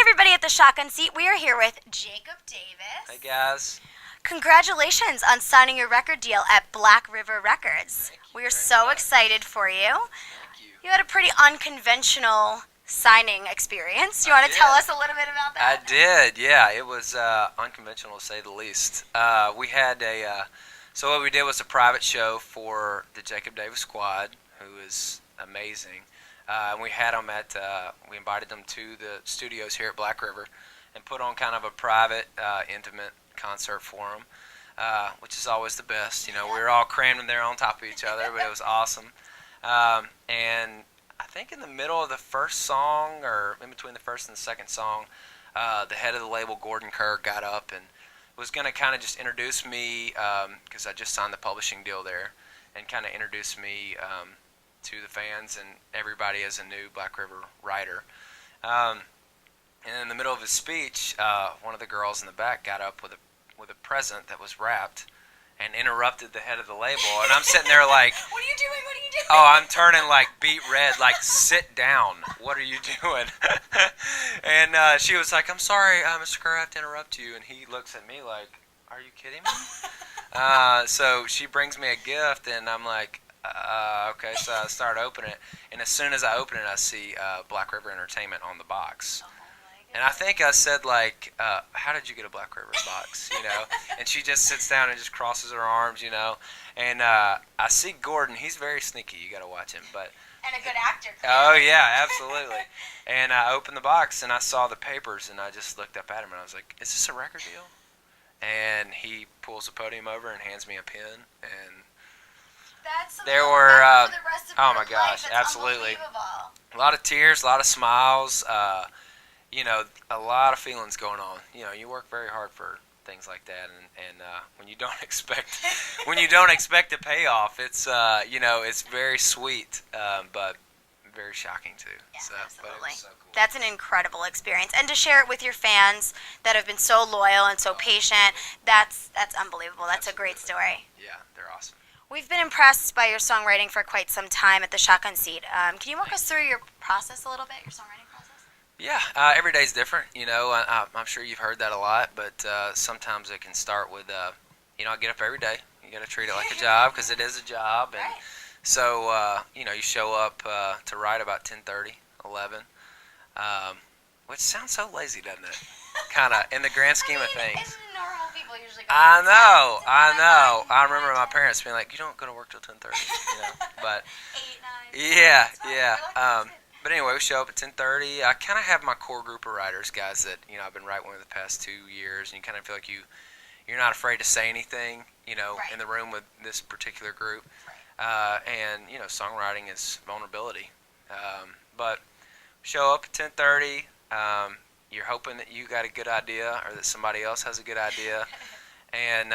everybody at the Shotgun Seat. We are here with Jacob Davis. Hey guys. Congratulations on signing your record deal at Black River Records. We are so excited for you. Thank you. You had a pretty unconventional signing experience. You want to tell us a little bit about that? I did, yeah. It was unconventional to say the least. We had so what we did was a private show for the Jacob Davis Squad, who is amazing. And we had them we invited them to the studios here at Black River and put on kind of a private, intimate concert for them, which is always the best. You know, we were all crammed in there on top of each other, but it was awesome. And I think in the middle of the first song, or in between the first and the second song, the head of the label, Gordon Kerr, got up and was going to kind of just introduce me, because I just signed the publishing deal there, and kind of introduce me to the fans and everybody as a new Black River writer. And in the middle of his speech, one of the girls in the back got up with a present that was wrapped and interrupted the head of the label. And I'm sitting there like, What are you doing? What are you doing? oh, I'm turning like beet red, like sit down. What are you doing? And she was like, I'm sorry, Mr. Kerr, I have to interrupt you. And he looks at me like, are you kidding me? So she brings me a gift, and I'm like, okay. So I start opening it, and as soon as I open it, I see Black River Entertainment on the box. And I think I said, like, how did you get a Black River box, you know? And she just sits down and just crosses her arms, you know? And I see Gordon. He's very sneaky. You got to watch him. But And a good actor. oh, yeah, absolutely. And I opened the box, and I saw the papers, and I just looked up at him, and I was like, is this a record deal? And he pulls the podium over and hands me a pen, and there were, oh my gosh, absolutely. A lot of tears, a lot of smiles, you know, a lot of feelings going on. You know, you work very hard for things like that, and when you don't expect a payoff, it's you know, it's very sweet, but very shocking too. Yeah, so, absolutely. But it was so cool. That's an incredible experience, and to share it with your fans that have been so loyal and so patient, that's unbelievable. That's a great story. Yeah, they're awesome. We've been impressed by your songwriting for quite some time at the Shotgun Seat. Can you walk us through your process a little bit, your songwriting process? Yeah, every day's different. You know, I'm sure you've heard that a lot, but sometimes it can start with, you know, I get up every day. You got to treat it like a job, because it is a job. And Right. so, you know, you show up to write about 10:30, 11, which sounds so lazy, doesn't it? Kind of, in the grand scheme of things. Normal people usually go I to know, 10, I 10, know. 9, I remember 10. my parents being like, you don't go to work till 10:30, you know, but 8, 9. yeah, It's fine. yeah. You're like, But anyway, we show up at 10:30. I kind of have my core group of writers, guys that, you know, I've been writing with the past 2 years, and you kind of feel like you're not afraid to say anything, you know, Right. in the room with this particular group. And you know, songwriting is vulnerability. But show up at 10:30. You're hoping that you got a good idea, or that somebody else has a good idea. And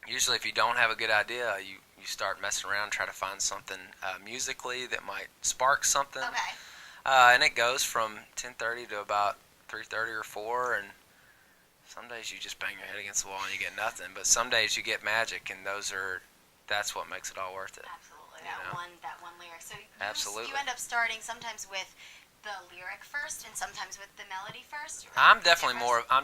usually, if you don't have a good idea, you start messing around, try to find something musically that might spark something. Okay. And it goes from 10:30 to about 3:30 or 4, and some days you just bang your head against the wall and you get nothing. But some days you get magic, and that's what makes it all worth it. Absolutely. You know? That one lyric. So Absolutely. you end up starting sometimes with the lyric first, and sometimes with the melody first. Or I'm definitely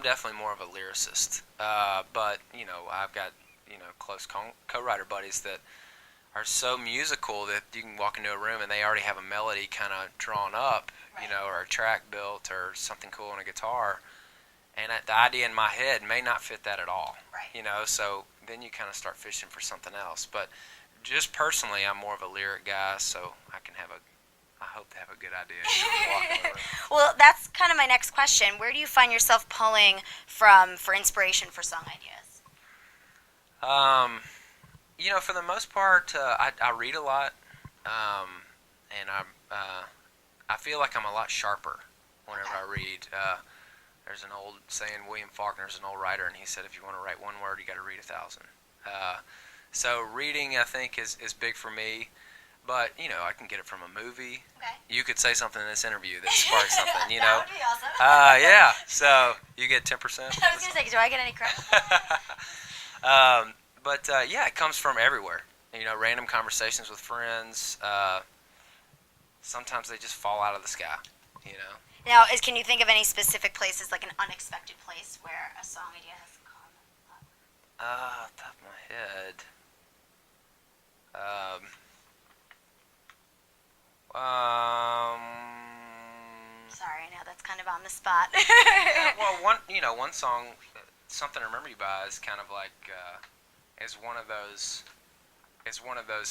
different? more of a lyricist. But you know, I've got, you know, close co-writer buddies that are so musical that you can walk into a room and they already have a melody kind of drawn up, Right. you know, or a track built, or something cool on a guitar, and the idea in my head may not fit that at all. Right. You know, so then you kind of start fishing for something else. But just personally, I'm more of a lyric guy, so I hope to have a good idea. Well, that's kind of my next question. Where do you find yourself pulling from for inspiration for song ideas? You know, for the most part, I read a lot, and I feel like I'm a lot sharper whenever I read. There's an old saying, William Faulkner's an old writer, and he said, if you want to write one word, you got to read 1,000. So reading, I think, is big for me. But, you know, I can get it from a movie. Okay. You could say something in this interview that sparks something, you know. That would be awesome. Yeah, so you get 10%. I was going to say, do I get any credit? But yeah, it comes from everywhere. You know, random conversations with friends. Sometimes they just fall out of the sky, you know. Now, can you think of any specific places, like an unexpected place where a song idea has come up? Off the top of my head. Um, um, Sorry, I know that's kind of on the spot. yeah, well, one song, "Something to Remember You By," is kind of like is one of those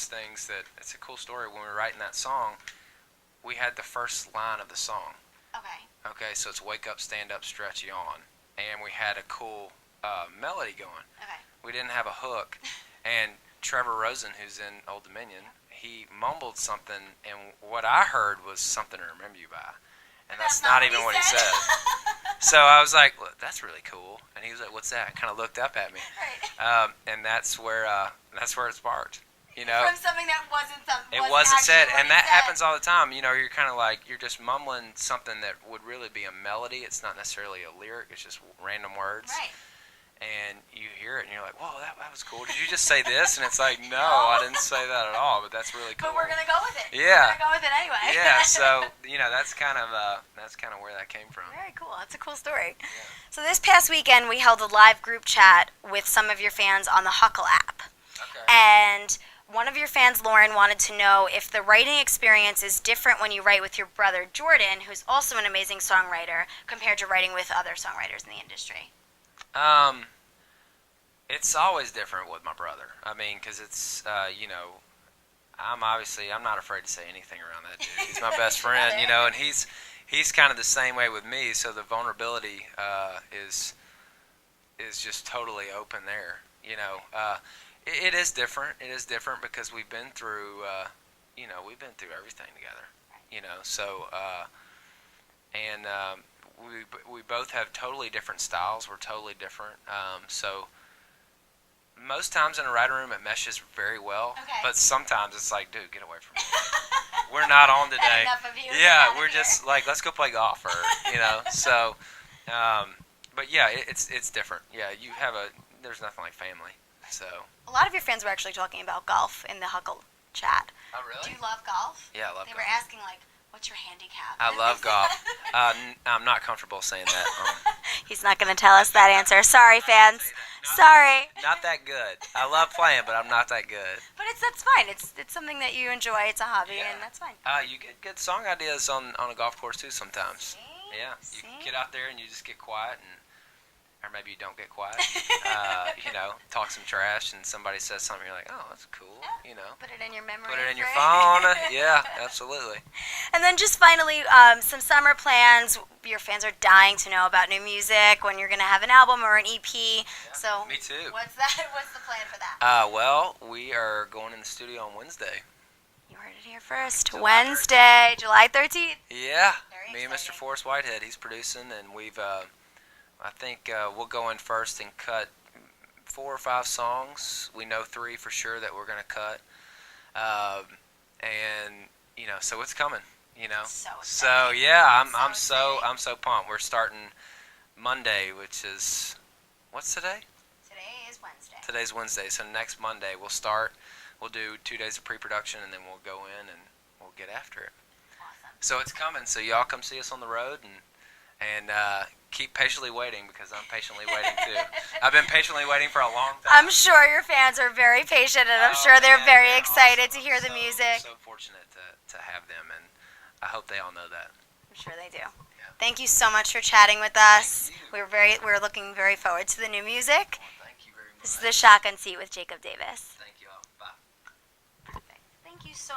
things that it's a cool story. When we were writing that song, we had the first line of the song. Okay. Okay, so it's "Wake up, stand up, stretch, yawn," and we had a cool melody going. Okay. We didn't have a hook, and Trevor Rosen, who's in Old Dominion, he mumbled something, and what I heard was "Something to Remember You By," and that's not even what he said. So I was like, well, "That's really cool," and he was like, "What's that?" Kind of looked up at me, Right. and that's where it sparked. You know, From something that it wasn't said, actually and that happens all the time. You know, you're kind of like you're just mumbling something that would really be a melody. It's not necessarily a lyric. It's just random words. Right. And you hear it, and you're like, "Whoa, that was cool." Did you just say this? And it's like, "No, I didn't say that at all." But that's really cool. But we're gonna go with it. Yeah. We're gonna go with it anyway. Yeah. So that's kind of where that came from. Very cool. That's a cool story. Yeah. So this past weekend, we held a live group chat with some of your fans on the Huckle app, Okay. and one of your fans, Lauren, wanted to know if the writing experience is different when you write with your brother Jordan, who's also an amazing songwriter, compared to writing with other songwriters in the industry. It's always different with my brother. I mean, because it's I'm not afraid to say anything around that dude. He's my best friend, and he's kind of the same way with me. So the vulnerability is just totally open there. It is different. It is different because we've been through everything together. So and we both have totally different styles. We're totally different. So most times in a writing room it meshes very well. Okay. But sometimes it's like, dude, get away from me. We're not on today. Enough of you. Yeah, we're just like, let's go play golf, or So, but yeah, it's different. Yeah, there's nothing like family. So. A lot of your fans were actually talking about golf in the Huckle chat. Oh really? Do you love golf? Yeah, I love They golf. were asking like, what's your handicap? I love golf. I'm not comfortable saying that. He's not going to tell us that answer. Sorry, fans. Sorry. Not that good. I love playing, but I'm not that good. But that's fine. It's something that you enjoy. It's a hobby, Yeah. and that's fine. You get good song ideas on a golf course too sometimes. See? Yeah, you See? get out there and you just get quiet, or maybe you don't get quiet. Talk some trash, and somebody says something. You're like, oh, that's cool. Put it in your memory. Put it in your right? phone. Yeah, absolutely. And then just finally, some summer plans. Your fans are dying to know about new music, when you're going to have an album or an EP. Yeah, So me too. What's that? What's the plan for that? Well, we are going in the studio on Wednesday. You heard it here first. July 13th. Wednesday, July 13th. Yeah, Very me and Mr. exciting. Forrest Whitehead. He's producing, and we've. I think we'll go in first and cut 4 or 5 songs. We know 3 for sure that we're gonna cut, and so it's coming. So So exciting. yeah, So I'm so exciting. pumped. We're starting Monday, which is what's today? Today is Wednesday. Today's Wednesday, so next Monday we'll start. We'll do 2 days of pre-production, and then we'll go in and we'll get after it. Awesome. So it's coming. So y'all come see us on the road and keep patiently waiting, because I'm patiently waiting too. I've been patiently waiting for a long time. I'm sure your fans are very patient, and I'm sure they're man, very they're excited awesome. to hear the I'm music. so fortunate to have them, and I hope they all know that. I'm sure they do. Yeah. Thank you so much for chatting with us. Thank you. We're looking very forward to the new music. Well, thank you very much. This is the Shotgun Seat with Jacob Davis. Thank you all. Bye. Perfect. Thank you so